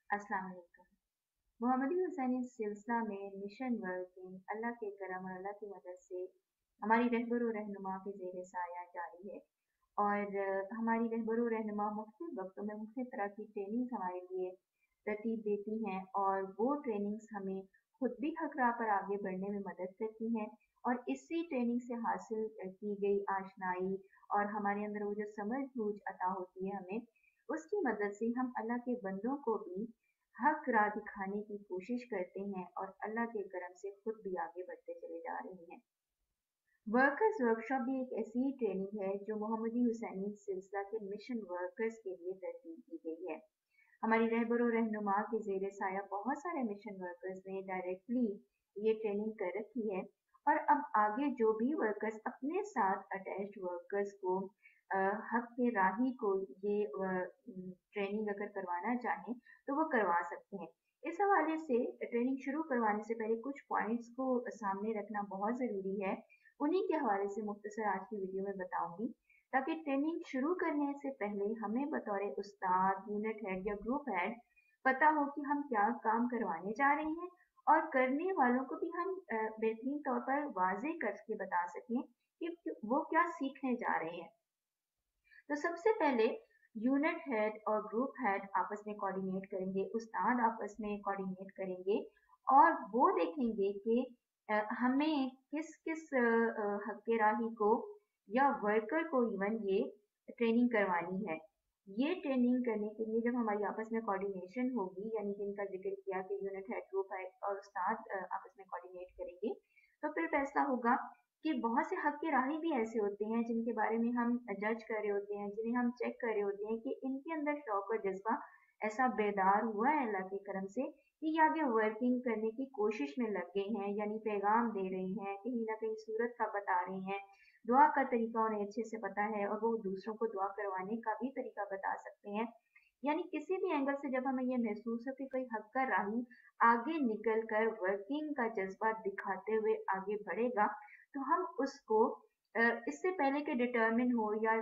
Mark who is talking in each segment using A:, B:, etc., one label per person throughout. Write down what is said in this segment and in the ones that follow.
A: अस्सलाम वालेकुम। मोहम्मदी हुसैनी सिलसिला में मिशन वर्किंग अल्लाह के करम और अल्लाह की मदद से हमारी रहबर व रहनुमा के ज़ेर साया जारी है। और हमारी रहबर व रहनुमा मुख्तलिफ वक्तों में मुख्तलिफ तरह की ट्रेनिंग्स हमारे लिए तरतीब देती हैं और वो ट्रेनिंग्स हमें खुद भी हक राह पर आगे बढ़ने में मदद करती हैं। और इसी ट्रेनिंग से हासिल की गई आशनाई और हमारे अंदर वो जो समझ बूझ अता होती है हमें, उसकी मदद से हम अल्लाह के बंदों को भी हक राह दिखाने की कोशिश करते हैं और अल्लाह के करम से खुद भी आगे बढ़ते चले जा रहे हैं। वर्कर्स वर्कशॉप भी एक ऐसी ही ट्रेनिंग है जो मोहम्मदी हुसैनी सिलसिला के मिशन वर्कर्स के लिए तरतीब की गई है। हमारी रहबर और रहनुमा के ज़ेर साया बहुत सारे मिशन वर्कर्स ने डायरेक्टली ये ट्रेनिंग कर रखी है। और अब आगे जो भी वर्कर्स अपने साथ अटैच्ड वर्कर्स को हक के राही को ये ट्रेनिंग अगर करवाना चाहें तो वो करवा सकते हैं। इस हवाले से ट्रेनिंग शुरू करवाने से पहले कुछ पॉइंट्स को सामने रखना बहुत ज़रूरी है। उन्हीं के हवाले से मुख्तसर आज की वीडियो में बताऊंगी, ताकि ट्रेनिंग शुरू करने से पहले हमें बतौर उस्ताद, यूनिट हेड या ग्रुप हेड पता हो कि हम क्या काम करवाने जा रहे हैं और करने वालों को भी हम बेहतरीन तौर पर वाज़ेह करके बता सकें कि वो क्या सीखने जा रहे हैं। तो सबसे पहले यूनिट हेड और ग्रुप हेड आपस में कोऑर्डिनेट करेंगे, उस्ताद आपस में कोऑर्डिनेट करेंगे और वो देखेंगे कि हमें किस किस हक्के राही को या वर्कर को इवन ये ट्रेनिंग करवानी है। ये ट्रेनिंग करने के लिए जब हमारी आपस में कोऑर्डिनेशन होगी, यानी कि इनका जिक्र किया कि यूनिट हेड, ग्रुप हेड और उस्ताद आपस में कोऑर्डिनेट करेंगे, तो फिर फैसला होगा कि बहुत से हक के राही भी ऐसे होते हैं जिनके बारे में हम जज कर रहे होते हैं, जिन्हें हम चेक कर रहे होते हैं कि इनके अंदर शौक और जज्बा ऐसा बेदार हुआ है अल्लाह के करम से कि ये आगे वर्किंग करने की कोशिश में लग गए हैं, यानी पैगाम दे रहे हैं, कहीं ना कहीं सूरत का बता रहे हैं, दुआ का तरीका उन्हें अच्छे से पता है और वो दूसरों को दुआ करवाने का भी तरीका बता सकते हैं। यानी किसी भी एंगल से जब हमें ये महसूस हो कि कोई हक का राही आगे निकल कर वर्किंग का जज्बा दिखाते हुए आगे बढ़ेगा, तो हम उसको इससे पहले कि डिटर्मिन हो या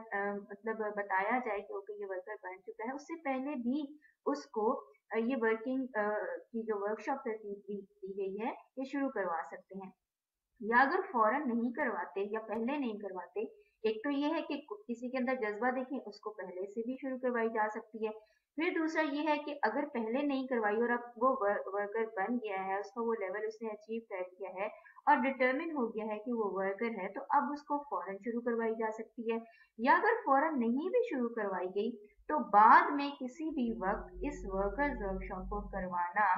A: मतलब बताया जाए कि ओके ये वर्कर बन चुका है, उससे पहले भी उसको ये वर्किंग की जो वर्कशॉप तरतीब दी गई है ये शुरू करवा सकते हैं। या अगर फौरन नहीं करवाते या पहले नहीं करवाते, एक तो ये है कि किसी के अंदर जज्बा देखें, उसको पहले से भी शुरू करवाई जा सकती है। फिर दूसरा ये है कि अगर पहले नहीं करवाई और अब वो वर्कर बन गया है, उसका वो लेवल उसने अचीव कर लिया है और डिटर्मिन हो गया है कि वो वर्कर है, तो अब उसको फौरन शुरू करवाई जा सकती है। या अगर फौरन नहीं भी शुरू करवाई गई, तो बाद में किसी भी वक्त इस वर्कर्स वर्कशॉप को करवाना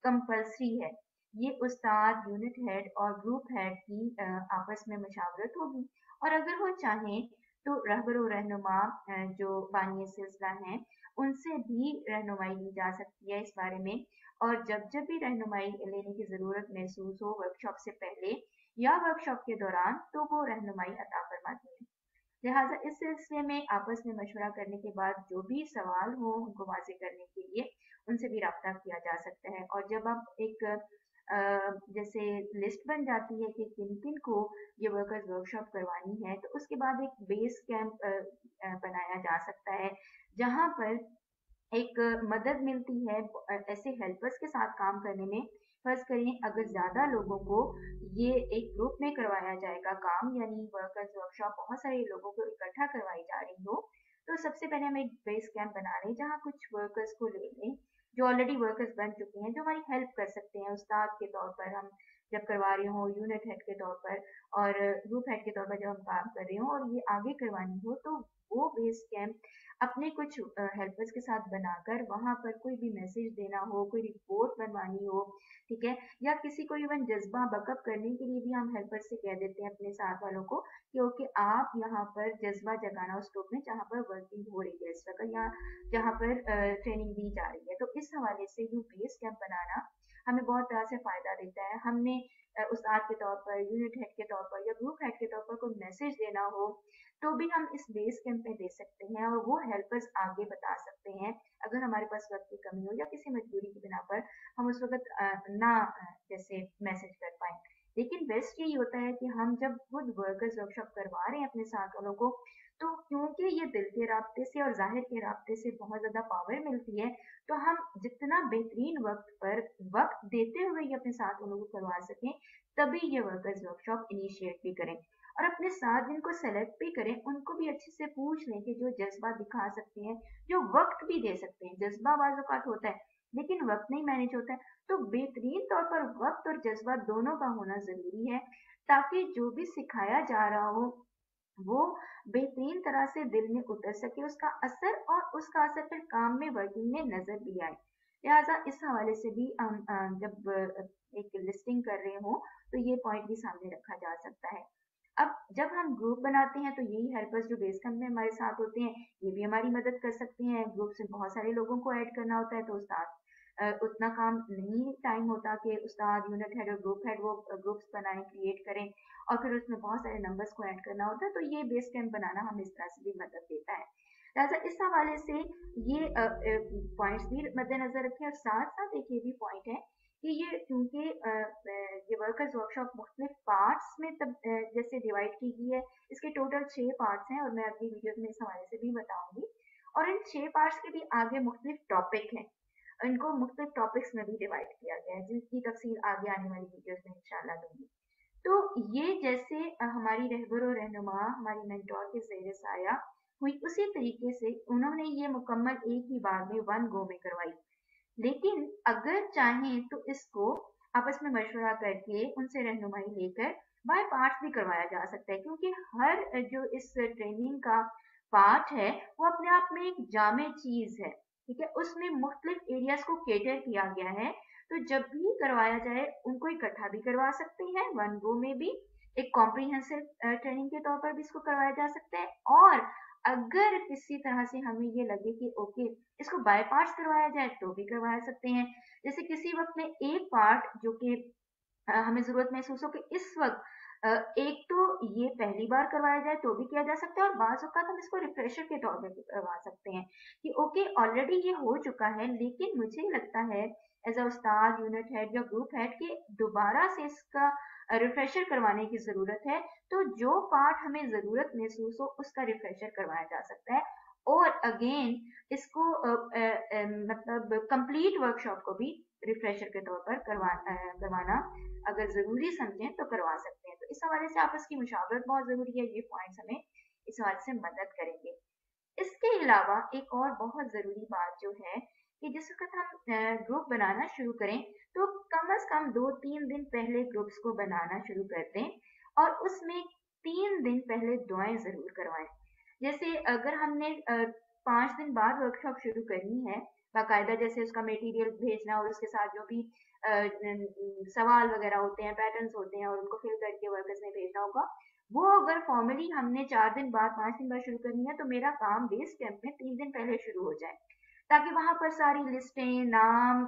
A: कंपल्सरी है। ये उस्ताद, यूनिट हेड और ग्रुप हेड की आपस में मशावरत होगी। और अगर वो चाहें तो रहबर व रहनुमा जो बानी सिलसिला हैं, उनसे भी रहनुमाई ली जा सकती है इस बारे में। और जब जब भी रहनुमाई लेने की ज़रूरत महसूस हो वर्कशॉप से पहले या वर्कशॉप के दौरान, तो वो रहनुमाई अता फरमाती है। लिहाजा इस सिलसिले में आपस में मशवरा करने के बाद जो भी सवाल हो उनको वाज़ेह करने के लिए उनसे भी राब्ता किया जा सकता है। और जब आप एक जैसे लिस्ट बन जाती है कि किन-किन को ये वर्कर्स वर्कशॉप करवानी है, तो उसके बाद एक बेस कैंप बनाया जा सकता है, जहाँ पर एक मदद मिलती है ऐसे हेल्पर्स के साथ काम करने में। फर्ज करें अगर ज्यादा लोगों को ये एक ग्रुप में करवाया जाएगा काम, यानी वर्कर्स वर्कशॉप बहुत सारे लोगों को इकट्ठा करवाई जा रही हो, तो सबसे पहले हम एक बेस कैंप बना रहे हैं जहाँ कुछ वर्कर्स को ले लें जो ऑलरेडी वर्कर्स बन चुके हैं, जो हमारी हेल्प कर सकते हैं उस्ताद के तौर पर हम जब करवा रहे हो, यूनिट हेड के तौर पर और ग्रुप हेड के तौर पर जब हम काम कर रहे हो और ये आगे करवानी हो, तो वो बेस कैंप अपने कुछ हेल्पर्स के साथ बनाकर वहाँ पर कोई भी मैसेज देना हो, कोई रिपोर्ट बनवानी हो, ठीक है, या किसी को इवन जज्बा बकअप करने के लिए भी हम हेल्पर से कह देते हैं अपने साथ वालों को कि ओके आप यहाँ पर जज्बा जगाना उस ग्रुप में जहाँ पर वर्किंग हो रही है इस वक्त, या जहाँ पर ट्रेनिंग दी जा रही है। तो इस हवाले से यू बेस कैंप बनाना हमें बहुत तरह से फायदा देता है। हमने उस्ताद के तौर पर, यूनिट हेड के तौर पर या ग्रुप हेड के तौर पर कोई मैसेज देना हो, तो भी हम इस बेस कैंप में दे सकते हैं और वो हेल्पर्स आगे बता सकते हैं। अगर हमारे पास वक्त की कमी हो या किसी मजबूरी की बिना पर हम उस वक्त ना जैसे मैसेज कर पाए। लेकिन बेस्ट यही होता है कि हम जब खुद वर्कर्स वर्कशॉप करवा रहे हैं अपने साथ वालों को, तो क्योंकि ये दिल के राब्ते से और ज़ाहिर के राब्ते से बहुत ज़्यादा पावर मिलती है, तो हम जितना बेहतरीन वक़्त पर वक़्त देते हुए ये अपने साथ वालों को करवा सकें, तभी ये वर्कर्स वर्कशॉप इनिशिएट भी करें। और अपने साथ जिनको सेलेक्ट भी करें, उनको भी अच्छे से पूछ लें कि जो जज़्बा दिखा सकते हैं, जो वक़्त भी दे सकते हैं। जज़्बा बाज़ औक़ात होता है, लेकिन वक़्त नहीं मैनेज होता है, तो बेहतरीन तौर पर वक़्त और जज़्बा दोनों का होना ज़रूरी है, ताकि जो भी सिखाया जा रहा हो, वो बेहतरीन तरह से दिल में उतर सके उसका असर, और उसका असर फिर काम में वर्किंग में नजर भी आए। लिहाजा इस हवाले से भी हम जब एक लिस्टिंग कर रहे हो, तो ये पॉइंट भी सामने रखा जा सकता है। अब जब हम ग्रुप बनाते हैं, तो यही हेल्पर्स जो बेस कैंप में हमारे साथ होते हैं, ये भी हमारी मदद कर सकते हैं। ग्रुप में बहुत सारे लोगों को ऐड करना होता है, तो उस्ताद उतना काम नहीं टाइम होता कि उस्ताद, यूनिट हेड और ग्रुप हेड वो ग्रुप्स बनाएं, क्रिएट करें, और फिर उसमें बहुत सारे नंबर्स को ऐड करना होता है। तो ये बेस कैंप बनाना हमें इस तरह से भी मदद देता है। लिहाजा इस हवाले से ये पॉइंट्स भी मद्देनजर रखें, और साथ साथ एक ये भी पॉइंट है कि ये क्योंकि ये वर्कर्स वर्कशॉप मुख्तलिफ पार्ट्स में तब जैसे डिवाइड की गई है। इसके टोटल 6 पार्ट्स हैं, और मैं अगली वीडियो में इस हवाले से भी बताऊंगी। और इन 6 पार्ट्स के भी आगे मुख्तलिफ टॉपिक हैं, इनको मुख्तलिफ टॉपिक्स में भी डिवाइड किया गया है, जिसकी तफसील आगे आने वाली वीडियोस में इंशाल्लाह दूंगी। तो ये जैसे हमारी रहबर और रहनुमा हमारी मेंटोर के ज़ेर साया हुई, उसी तरीके से उन्होंने ये मुकम्मल एक ही बार में वन गो में करवाई। लेकिन अगर चाहें तो इसको आपस में मशवरा करके उनसे रहनुमाई लेकर बाय पार्ट्स भी करवाया जा सकता है, क्योंकि हर जो इस ट्रेनिंग का पार्ट है, वो अपने आप में एक जामे चीज है। ठीक है, उसमें मुख्तलिफ एरियाज को केटर किया गया है। तो जब भी करवाया जाए, उनको इकट्ठा भी करवा सकते हैं वन गो में भी, एक कॉम्प्रिहेंसिव ट्रेनिंग के तौर पर भी इसको करवाया जा सकता है। और अगर किसी तरह से हमें ये लगे कि ओके, इसको बाय पार्ट्स करवाया जाए, तो भी करवा सकते हैं। जैसे किसी वक्त में एक पार्ट जो कि हमें जरूरत महसूस हो कि इस वक्त एक तो ये पहली बार करवाया जाए, तो भी किया जा सकता है, और बाज़ औक़ात हम इसको रिफ्रेशर के तौर पे भी करवा सकते हैं कि ओके, ऑलरेडी ये हो चुका है, लेकिन मुझे लगता है as a Ustad, unit head या ग्रुप हेड कि दोबारा से इसका रिफ्रेशर करवाने की जरूरत है। तो जो पार्ट हमें जरूरत महसूस हो, उसका रिफ्रेशर करवाया जा सकता है। और अगेन इसको मतलब कंप्लीट वर्कशॉप को भी रिफ्रेशर के तौर पर करवाना अगर ज़रूरी समझें तो करवा सकते हैं। तो इस हवाले से आपस की मुशावरत बहुत ज़रूरी है, ये पॉइंट्स हमें इस हवाले से मदद करेंगे। इसके अलावा एक और बहुत ज़रूरी बात जो है कि जिस वक़्त हम ग्रुप बनाना शुरू करें, तो कम से कम 2-3 दिन पहले ग्रुप्स को बनाना शुरू कर दें, और उसमें 3 दिन पहले दुआएँ ज़रूर करवाएँ। जैसे अगर हमने 5 दिन बाद वर्कशॉप शुरू करनी है, बाकायदा जैसे उसका मटेरियल भेजना और उसके साथ जो भी सवाल वगैरह होते हैं, पैटर्न्स होते हैं, और उनको फिल करके वर्कर्स में भेजना होगा, वो अगर फॉर्मली हमने 4 दिन बाद, 5 दिन बाद शुरू करनी है, तो मेरा काम बेस कैंप में 3 दिन पहले शुरू हो जाए, ताकि वहां पर सारी लिस्टें, नाम,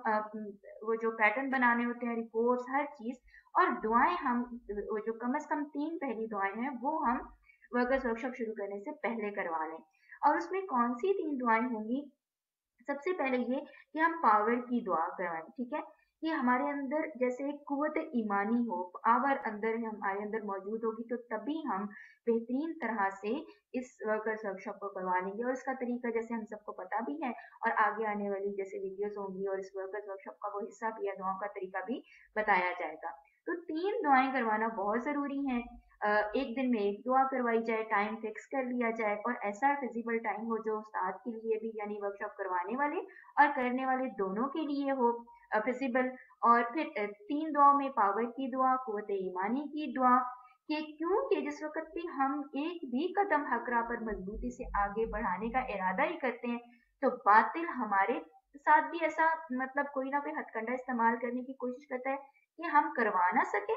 A: वो जो पैटर्न बनाने होते हैं, रिपोर्ट्स, हर चीज, और दुआएं हम वो जो कम से कम 3 पहली दुआएं हैं, वो हम वर्कर्स वर्कशॉप शुरू करने से पहले करवा लें। और उसमें कौन सी 3 दुआएं होंगी? सबसे पहले ये कि हम पावर की दुआ करवाएं, ठीक है, कि हमारे अंदर जैसे एक कुव्वत ईमानी हो, पावर अंदर है, हमारे अंदर मौजूद होगी, तो तभी हम बेहतरीन तरह से इस वर्कर्स वर्कशॉप को करवा लेंगे। और इसका तरीका जैसे हम सबको पता भी है, और आगे आने वाली जैसे वीडियोस होंगी, और इस वर्कर्स वर्कशॉप का वो हिस्सा भी है, दुआओं का तरीका भी बताया जाएगा। तो 3 दुआएं करवाना बहुत जरूरी है। एक दिन में एक दुआ करवाई जाए, टाइम फिक्स कर लिया जाए, और ऐसा फिजिबल टाइम हो जो उस्ताद के लिए भी, यानी वर्कशॉप करवाने वाले और करने वाले दोनों के लिए हो फिजिबल। और फिर 3 दुआओं में पावर की दुआ, कुव्वत ईमानी की दुआ, कि क्योंकि जिस वक्त भी हम एक भी कदम हक राह पर मजबूती से आगे बढ़ाने का इरादा ही करते हैं, तो बातिल हमारे साथ भी ऐसा मतलब कोई ना कोई हथकंडा इस्तेमाल करने की कोशिश करता है कि हम करवा ना सके,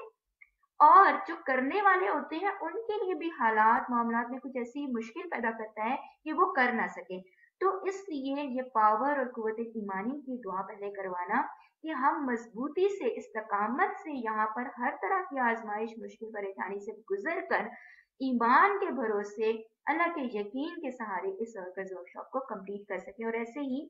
A: और जो करने वाले होते हैं उनके लिए भी हालात मामलात में कुछ ऐसी मुश्किल पैदा करता है कि वो कर ना सके। तो इसलिए ये पावर और कुव्वत ईमानी की दुआ पहले करवाना, कि हम मजबूती से, इस्तकामत से यहाँ पर हर तरह की आजमाइश, मुश्किल परेशानी से गुजर कर ईमान के भरोसे, अल्लाह के यकीन के सहारे इस वर्कर्स वर्कशॉप को कंप्लीट कर सके। और ऐसे ही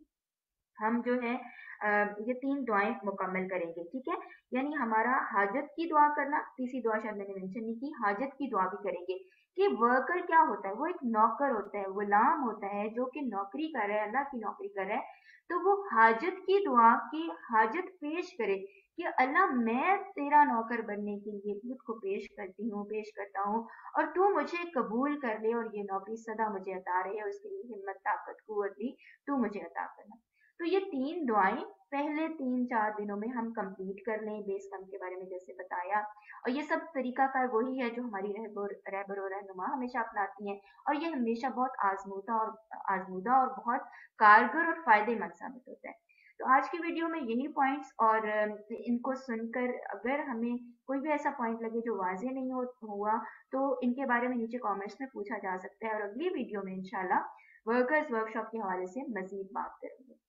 A: हम जो है ये 3 दुआएँ मुकम्मल करेंगे, ठीक है? यानी हमारा हाजत की दुआ करना, तीसरी दुआ शायद मैंने मेंशन नहीं की, हाजत की दुआ भी करेंगे कि वर्कर क्या होता है, वो एक नौकर होता है, गुलाम होता है जो कि नौकरी कर रहा है, अल्लाह की नौकरी कर रहा है, तो वो हाजत की दुआ की हाजत पेश करे कि अल्लाह मैं तेरा नौकर बनने के लिए खुद को पेश करती हूँ, पेश करता हूँ और तू मुझे कबूल कर ले और ये नौकरी सदा मुझे अता रहे और उसके लिए हिम्मत, ताकत, कुव्वत भी तू मुझे अता करना। तो ये 3 दुआएँ पहले 3-4 दिनों में हम कंप्लीट कर लें, बेस कम के बारे में जैसे बताया। और ये सब तरीकाकार वही है जो हमारी रहबर और रहनुमा हमेशा अपनाती हैं और ये हमेशा बहुत आज़मूदा और बहुत कारगर और फ़ायदेमंद साबित होता है। तो आज की वीडियो में यही पॉइंट्स और इनको सुनकर अगर हमें कोई भी ऐसा पॉइंट लगे जो वाज़ेह नहीं हुआ, तो इनके बारे में नीचे कमेंट्स में पूछा जा सकता है और अगली वीडियो में इंशाल्लाह वर्कर्स वर्कशॉप के हवाले से मज़ीद बात करेंगे।